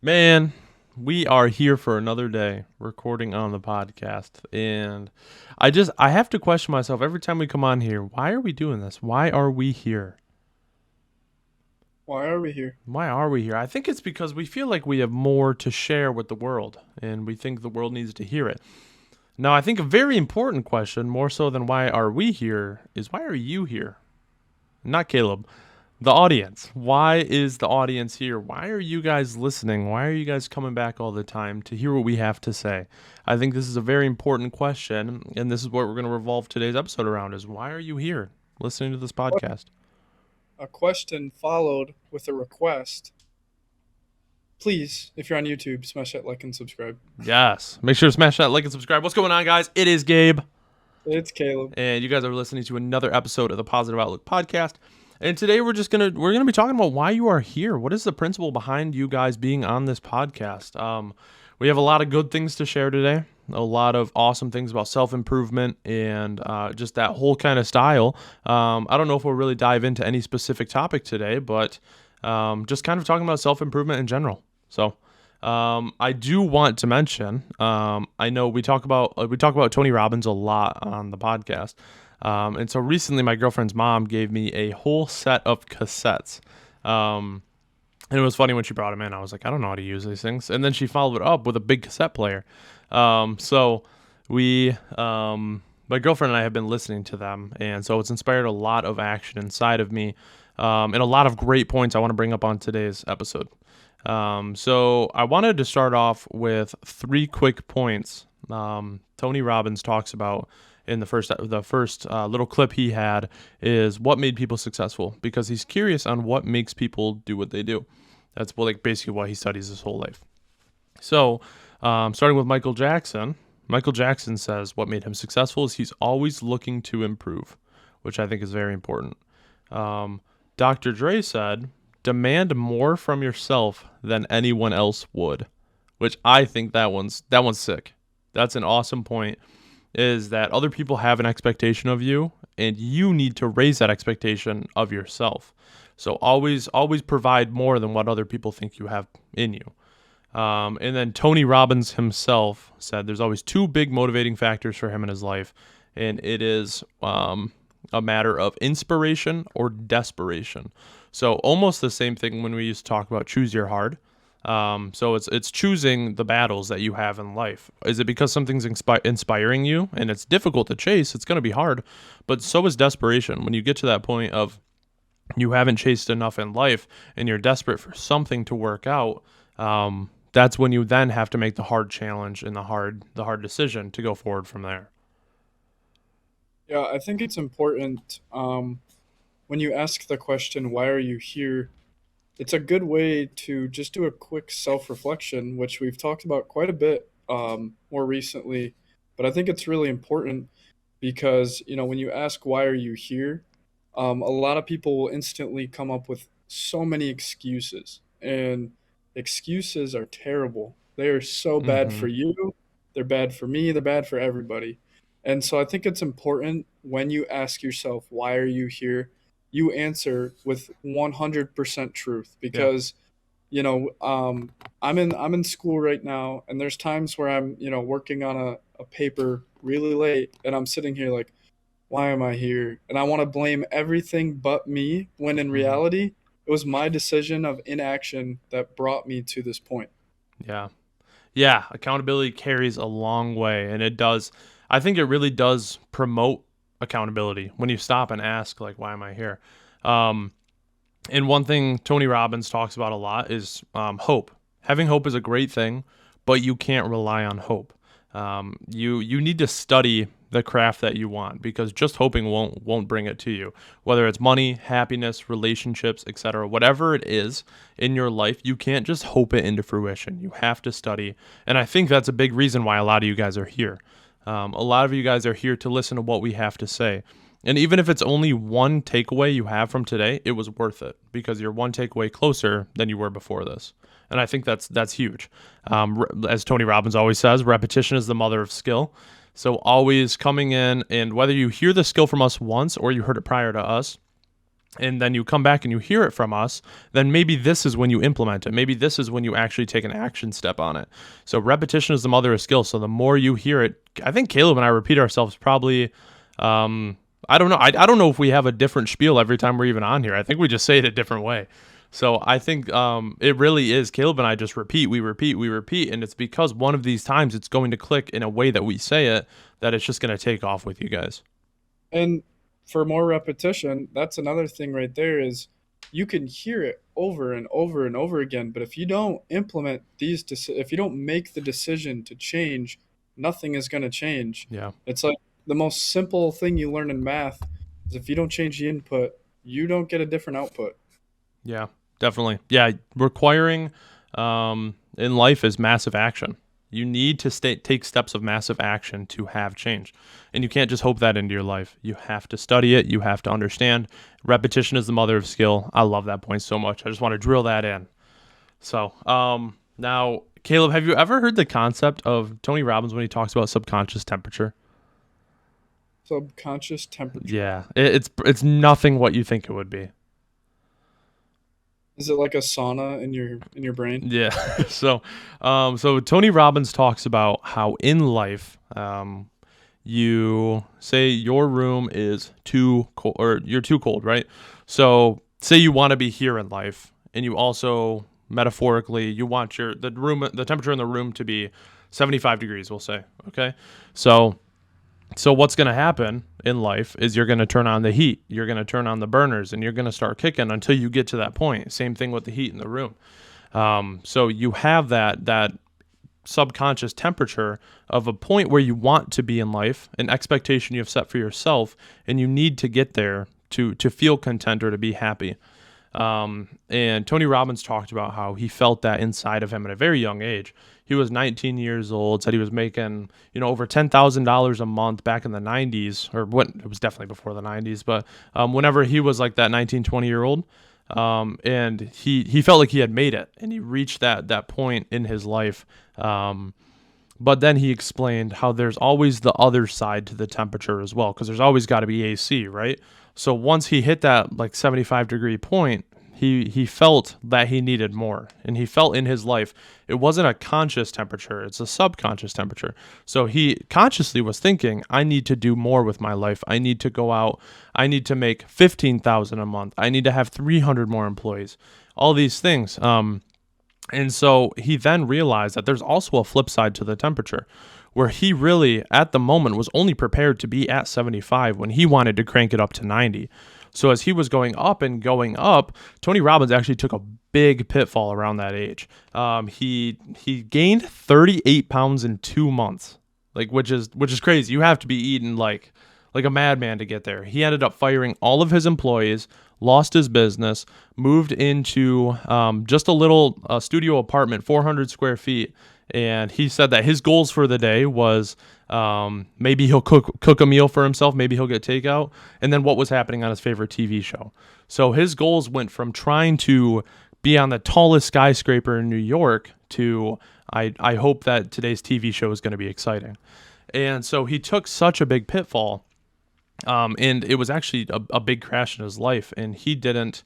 Man, we are here for another day recording on the podcast. And I have to question myself every time we come on here. Why are we doing this? Why are we here? Why are we here? Why are we here? I think it's because we feel like we have more to share with the world and we think the world needs to hear it. Now, I think a very important question, more so than why are we here, is why are you here? Not Caleb. The audience. Why is the audience here? Why are you guys listening? Why are you guys coming back all the time to hear what we have to say? I think this is a very important question, and this is what we're going to revolve today's episode around is why are you here listening to this podcast? A question followed with a request. Please, if you're on YouTube, smash that like and subscribe. Yes. Make sure to smash that like and subscribe. What's going on, guys? It is Gabe, It's Caleb. and you guys are listening to another episode of the Positive Outlook podcast. And today we're gonna be talking about why you are here. What is the principle behind you guys being on this podcast? We have a lot of good things to share today. A lot of awesome things about self improvement and just that whole kind of style. I don't know if we'll really dive into any specific topic today, but just kind of talking about self improvement in general. So. I do want to mention. I know we talk about Tony Robbins a lot on the podcast, and so recently my girlfriend's mom gave me a whole set of cassettes. And it was funny when she brought them in. I was like, I don't know how to use these things, and then she followed it up with a big cassette player. So my girlfriend and I have been listening to them, and so it's inspired a lot of action inside of me, and a lot of great points I want to bring up on today's episode. So I wanted to start off with three quick points Tony Robbins talks about in the first little clip he had is what made people successful, because he's curious on what makes people do what they do. That's like basically what he studies his whole life. So starting with Michael Jackson. Michael Jackson says what made him successful is he's always looking to improve, which I think is very important. Dr. Dre said demand more from yourself than anyone else would, which I think that one's sick. That's an awesome point, is that other people have an expectation of you and you need to raise that expectation of yourself. So always provide more than what other people think you have in you. And then Tony Robbins himself said there's always two big motivating factors for him in his life, and it is a matter of inspiration or desperation. So almost the same thing when we used to talk about choose your hard. So it's choosing the battles that you have in life. Is it because something's inspiring you and it's difficult to chase? It's going to be hard, but so is desperation. When you get to that point of you haven't chased enough in life and you're desperate for something to work out, that's when you then have to make the hard challenge and the hard decision to go forward from there. Yeah, I think it's important when you ask the question, why are you here? It's a good way to just do a quick self reflection, which we've talked about quite a bit more recently. But I think it's really important because, when you ask, why are you here? A lot of people will instantly come up with so many excuses. And excuses are terrible. They are so bad Mm-hmm. for you, they're bad for me, they're bad for everybody. And so I think it's important when you ask yourself, why are you here? You answer with 100% truth Yeah. because I'm in school right now, and there's times where I'm working on a paper really late, and I'm sitting here like, why am I here? And I want to blame everything but me, when in Mm-hmm. reality it was my decision of inaction that brought me to this point. Yeah. Yeah, accountability carries a long way, and it does. I think it really does promote accountability when you stop and ask, like, why am I here? Um, and one thing Tony Robbins talks about a lot is hope. Having hope is a great thing, but you can't rely on hope. You need to study the craft that you want, because just hoping won't bring it to you. Whether it's money, happiness, relationships, etc., whatever it is in your life, you can't just hope it into fruition. You have to study, and I think that's a big reason why a lot of you guys are here. A lot of you guys are here to listen to what we have to say. And even if it's only one takeaway you have from today, it was worth it, because you're one takeaway closer than you were before this. And I think that's huge. As Tony Robbins always says, repetition is the mother of skill. So always coming in, and whether you hear the skill from us once or you heard it prior to us, and then you come back and you hear it from us, then maybe this is when you implement it. Maybe this is when you actually take an action step on it. So repetition is the mother of skill. So the more you hear it, I think Caleb and I repeat ourselves probably. I don't know. I don't know if we have a different spiel every time we're even on here. I think we just say it a different way. So I think it really is. Caleb and I just repeat, we repeat, we repeat, and it's because one of these times it's going to click in a way that we say it that it's just going to take off with you guys. And for more repetition, that's another thing right there is you can hear it over and over and over again, but if you don't implement if you don't make the decision to change, nothing is going to change. Yeah. It's like the most simple thing you learn in math is if you don't change the input, you don't get a different output. Yeah, definitely. Yeah, requiring in life is massive action. You need to take steps of massive action to have change. And you can't just hope that into your life. You have to study it. You have to understand. Repetition is the mother of skill. I love that point so much. I just want to drill that in. So, now, Caleb, have you ever heard the concept of Tony Robbins when he talks about subconscious temperature? Subconscious temperature. Yeah, it's nothing what you think it would be. Is it like a sauna in your brain? Yeah. So Tony Robbins talks about how in life, you say your room is too cold or you're too cold, right? So say you want to be here in life, and you also metaphorically you want the temperature in the room to be 75 degrees, we'll say. Okay. So what's going to happen in life is you're going to turn on the heat, you're going to turn on the burners, and you're going to start cooking until you get to that point. Same thing with the heat in the room. So you have that subconscious temperature of a point where you want to be in life, an expectation you have set for yourself, and you need to get there to feel content or to be happy. And Tony Robbins talked about how he felt that inside of him at a very young age. He was 19 years old, said he was making, over $10,000 a month back in the 90s, or what, it was definitely before the 90s, but whenever he was like that 19, 20-year-old, and he felt like he had made it, and he reached that point in his life. But then he explained how there's always the other side to the temperature as well, because there's always got to be AC, right? So once he hit that like 75-degree point, he felt that he needed more, and he felt in his life it wasn't a conscious temperature, it's a subconscious temperature. So he consciously was thinking, I need to do more with my life. I need to go out. I need to make 15,000 a month. I need to have 300 more employees. All these things. And so he then realized that there's also a flip side to the temperature, where he really, at the moment, was only prepared to be at 75 when he wanted to crank it up to 90. So as he was going up and going up, Tony Robbins actually took a big pitfall around that age. He gained 38 pounds in 2 months, which is crazy. You have to be eating like a madman to get there. He ended up firing all of his employees, lost his business, moved into just a little studio apartment, 400 square feet. And he said that his goals for the day was maybe he'll cook a meal for himself, maybe he'll get takeout, and then what was happening on his favorite TV show. So his goals went from trying to be on the tallest skyscraper in New York to I hope that today's TV show is going to be exciting. And so he took such a big pitfall, and it was actually a big crash in his life, and he didn't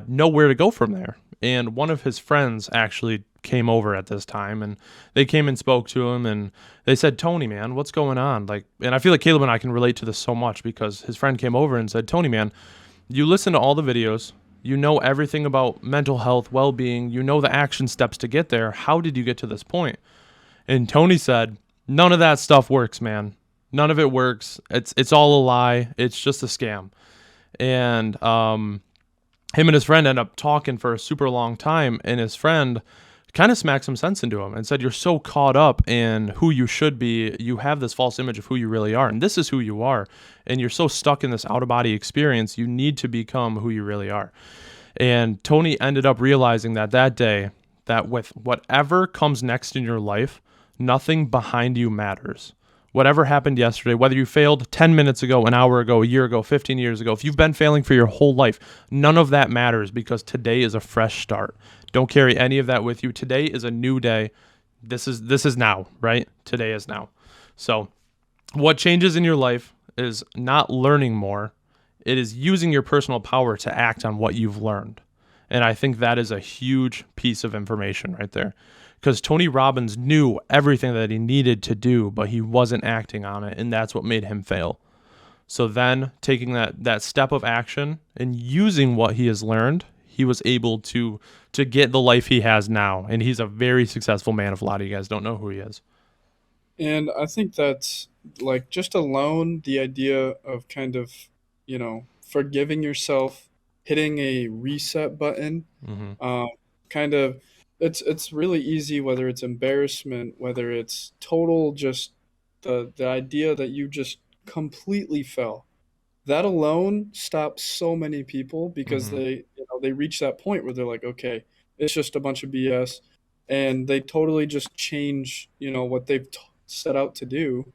know where to go from there. And one of his friends actually came over at this time, and they came and spoke to him, and they said, Tony, man, what's going on? And I feel like Caleb and I can relate to this so much, because his friend came over and said, Tony, man, you listen to all the videos, you know everything about mental health, well-being, you know the action steps to get there. How did you get to this point? And Tony said, none of that stuff works, man. None of it works. It's all a lie. It's just a scam. And him and his friend end up talking for a super long time, and his friend kind of smacked some sense into him and said, you're so caught up in who you should be. You have this false image of who you really are, and this is who you are. And you're so stuck in this out-of-body experience, you need to become who you really are. And Tony ended up realizing that day, that with whatever comes next in your life, nothing behind you matters. Whatever happened yesterday, whether you failed 10 minutes ago, an hour ago, a year ago, 15 years ago, if you've been failing for your whole life, none of that matters, because today is a fresh start. Don't carry any of that with you. Today is a new day. This is now, right? Today is now. So what changes in your life is not learning more. It is using your personal power to act on what you've learned. And I think that is a huge piece of information right there. Because Tony Robbins knew everything that he needed to do, but he wasn't acting on it. And that's what made him fail. So then taking that step of action and using what he has learned, he was able to get the life he has now. And he's a very successful man if a lot of you guys don't know who he is. And I think that's like just alone the idea of kind of, forgiving yourself, hitting a reset button, Mm-hmm. um, kind of it's really easy, whether it's embarrassment, whether it's total just the idea that you just completely fell. That alone stops so many people because Mm-hmm. they reach that point where they're like, okay, it's just a bunch of BS, and they totally just change, what they've set out to do,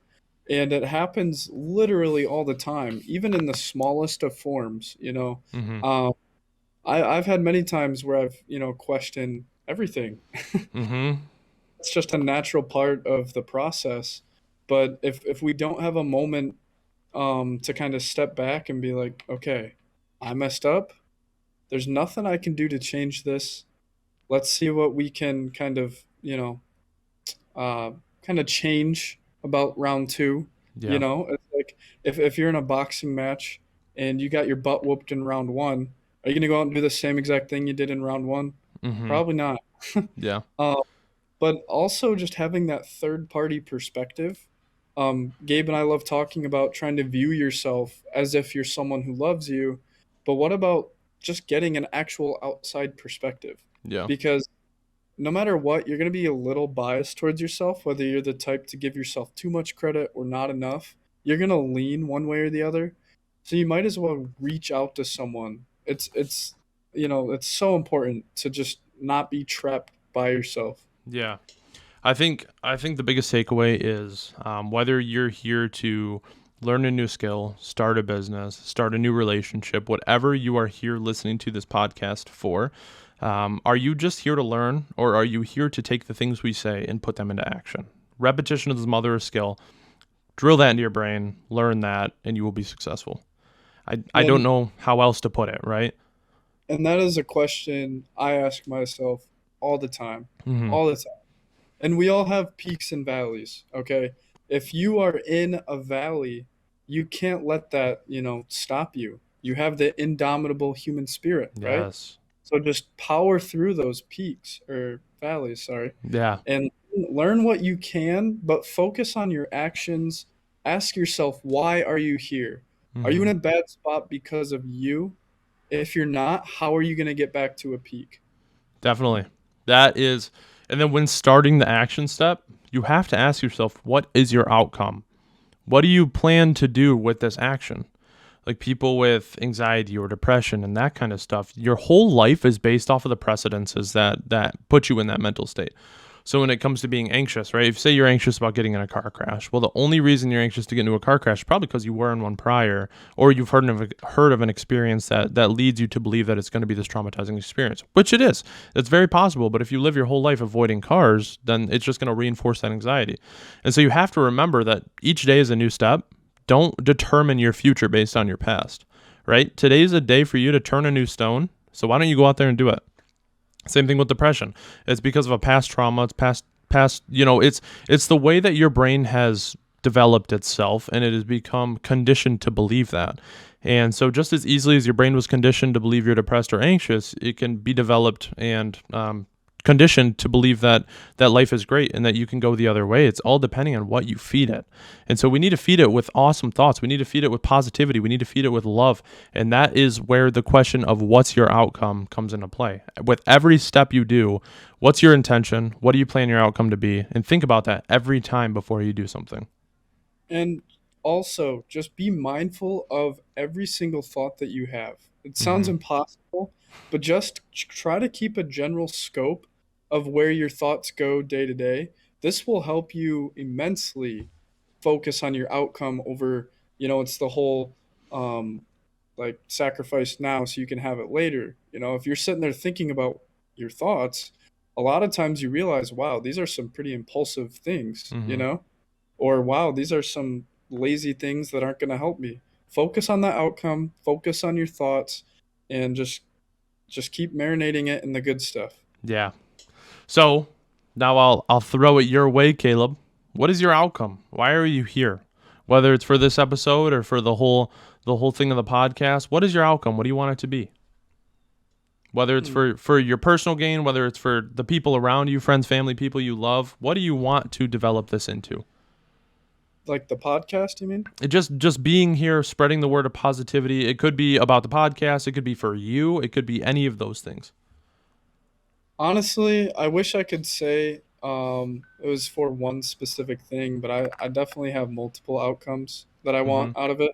and it happens literally all the time, even in the smallest of forms. Mm-hmm. Um, I've had many times where I've questioned everything. Mm-hmm. It's just a natural part of the process. But if we don't have a moment to kind of step back and be like, okay, I messed up. There's nothing I can do to change this. Let's see what we can kind of, uh, kind of change about round two. Yeah. It's like if you're in a boxing match and you got your butt whooped in round one, are you going to go out and do the same exact thing you did in round one? Mm-hmm. Probably not. Yeah. Uh, but also just having that third party perspective. Gabe and I love talking about trying to view yourself as if you're someone who loves you, but what about just getting an actual outside perspective? Yeah. Because no matter what, you're going to be a little biased towards yourself, whether you're the type to give yourself too much credit or not enough. You're going to lean one way or the other. So you might as well reach out to someone. It's so important to just not be trapped by yourself. Yeah. I think the biggest takeaway is whether you're here to learn a new skill, start a business, start a new relationship, whatever you are here listening to this podcast for, are you just here to learn, or are you here to take the things we say and put them into action? Repetition is the mother of skill. Drill that into your brain, learn that, and you will be successful. I don't And know how else to put it, right? and that is a question I ask myself all the time. Mm-hmm. All the time. And we all have peaks and valleys, okay? If you are in a valley, you can't let that, stop you. You have the indomitable human spirit, right? Yes. So just power through those peaks or valleys, sorry, Yeah. and learn what you can, but focus on your actions. Ask yourself, why are you here? Are you in Mm-hmm. a bad spot because of you? If you're not, how are you going to get back to a peak? Definitely. That is, and then when starting the action step, you have to ask yourself, what is your outcome? What do you plan to do with this action? Like people with anxiety or depression and that kind of stuff, your whole life is based off of the precedences that put you in that mental state. So when it comes to being anxious, right? If say you're anxious about getting in a car crash, well, the only reason you're anxious to get into a car crash is probably because you were in one prior, or you've heard of an experience that leads you to believe that it's going to be this traumatizing experience, which it is. It's very possible. But if you live your whole life avoiding cars, then it's just going to reinforce that anxiety. And so you have to remember that each day is a new step. Don't determine your future based on your past, right? Today is a day for you to turn a new stone. So why don't you go out there and do it? Same thing with depression. It's because of a past trauma. It's past. It's the way that your brain has developed itself, and it has become conditioned to believe that. And so, just as easily as your brain was conditioned to believe you're depressed or anxious, it can be developed and conditioned to believe that life is great and that you can go the other way. It's all depending on what you feed it. And so we need to feed it with awesome thoughts. We need to feed it with positivity. We need to feed it with love. And that is where the question of what's your outcome comes into play. With every step you do, what's your intention? What do you plan your outcome to be? And think about that every time before you do something. And also, just be mindful of every single thought that you have. It sounds Hmm. impossible, but just try to keep a general scope of where your thoughts go day to day. This will help you immensely focus on your outcome over, it's the whole um, like sacrifice now so you can have it later. If you're sitting there thinking about your thoughts, a lot of times you realize, wow, these are some pretty impulsive things, Hmm. or wow, these are some lazy things that aren't going to help me. focus on the outcome, focus on your thoughts, and just keep marinating it in the good stuff. Yeah. So now I'll throw it your way, Caleb. What is your outcome? Why are you here? Whether it's for this episode or for the whole thing of the podcast, what is your outcome? What do you want it to be? Whether it's for your personal gain, whether it's for the people around you, friends, family, people you love, what do you want to develop this into? Like the podcast, you mean? It just being here, spreading the word of positivity. It could be about the podcast. It could be for you. It could be any of those things. Honestly, I wish I could say it was for one specific thing, but I definitely have multiple outcomes that I Hmm. want out of it.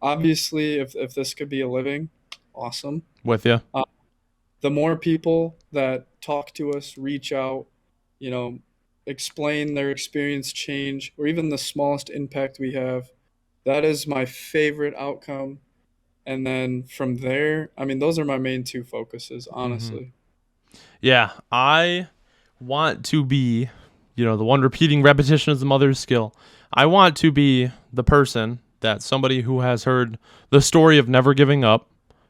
Obviously, if this could be a living, awesome. With you. Uh, the more people that talk to us, reach out, you know, explain their experience, change, or even the smallest impact we have, that is my favorite outcome. And then from there, I mean, those are my main two focuses, Hmm. honestly. Yeah, I want to be, the one repeating repetition is the mother's skill. I want to be the person that somebody who has heard the story of never giving up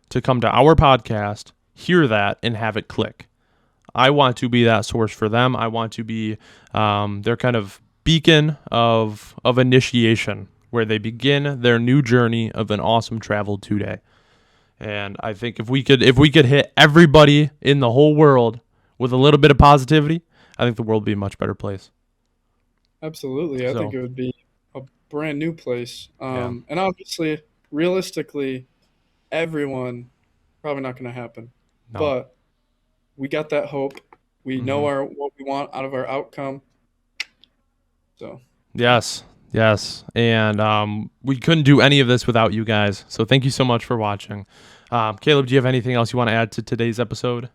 to come to our podcast, hear that, and have it click. I want to be that source for them. I want to be their kind of beacon of initiation where they begin their new journey of an awesome travel today. And I think if we could hit everybody in the whole world with a little bit of positivity, I think the world would be a much better place. Absolutely. I think So it would be a brand new place. yeah, And obviously, realistically, everyone probably not going to happen. no, But we got that hope. We know hmm, our what we want out of our outcome. So yes, yes, and we couldn't do any of this without you guys. So thank you so much for watching. Caleb, do you have anything else you want to add to today's episode?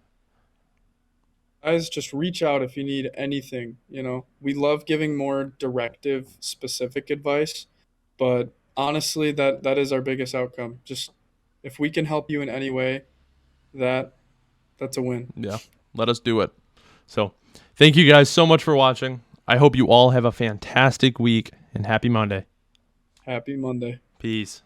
guys, just reach out if you need anything. We love giving more directive, specific advice, but honestly, that is our biggest outcome. Just if we can help you in any way, that that's a win. Yeah, let us do it. So thank you guys so much for watching. I hope you all have a fantastic week and happy Monday. Happy Monday. Peace.